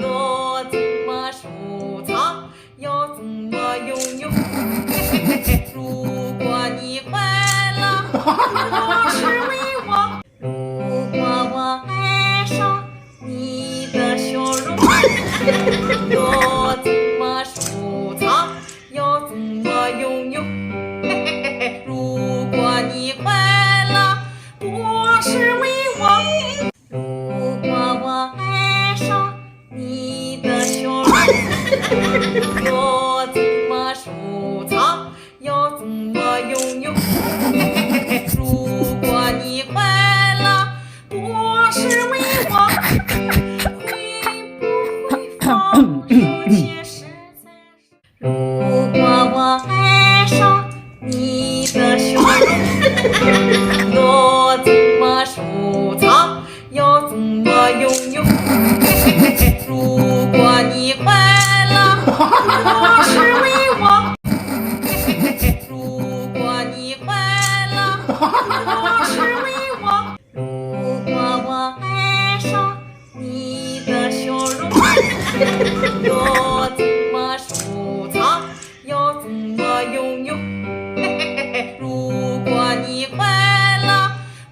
我怎么收藏，要怎么拥有？如果你快乐，我是为我；如果我爱上你的笑容，我怎么收藏，要怎么拥有？如果你快乐，我是为我；如果我爱上你的笑容，我怎么收藏，要怎么拥有？如果你快乐，我是为我，会不会放手且实在？如果我爱上你的笑容，我怎么收藏，要怎么拥有？如果你快乐，我是为我；如果你快乐，我是为我；如果我爱上你的笑容，我怎么收藏，要怎么拥有？如果你快乐，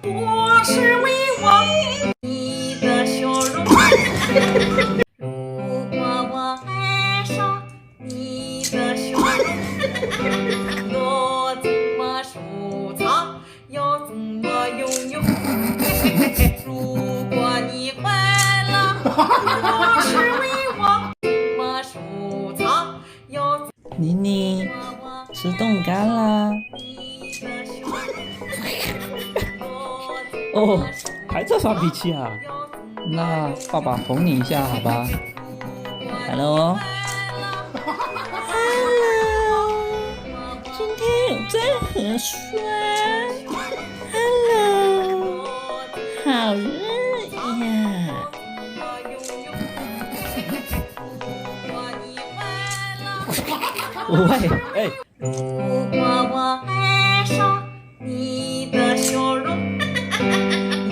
我是为我；你的笑容。如果我爱上你的笑容，我怎么收藏，要怎么拥有？如果你快乐，我是为我；怎么收藏，要怎妮妮，吃冻干啦！哦，还在发脾气啊？那爸爸哄你一下，好吧？Hello， 今天有在喝水。Hello， 好热呀！喂，哎，如果我爱上你的笑容，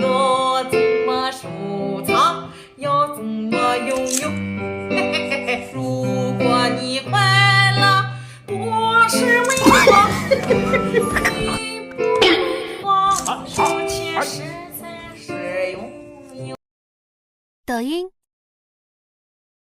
我怎么收藏，要怎么拥有？如果你快乐，我是为我，会不会放手且实在是拥有？抖音。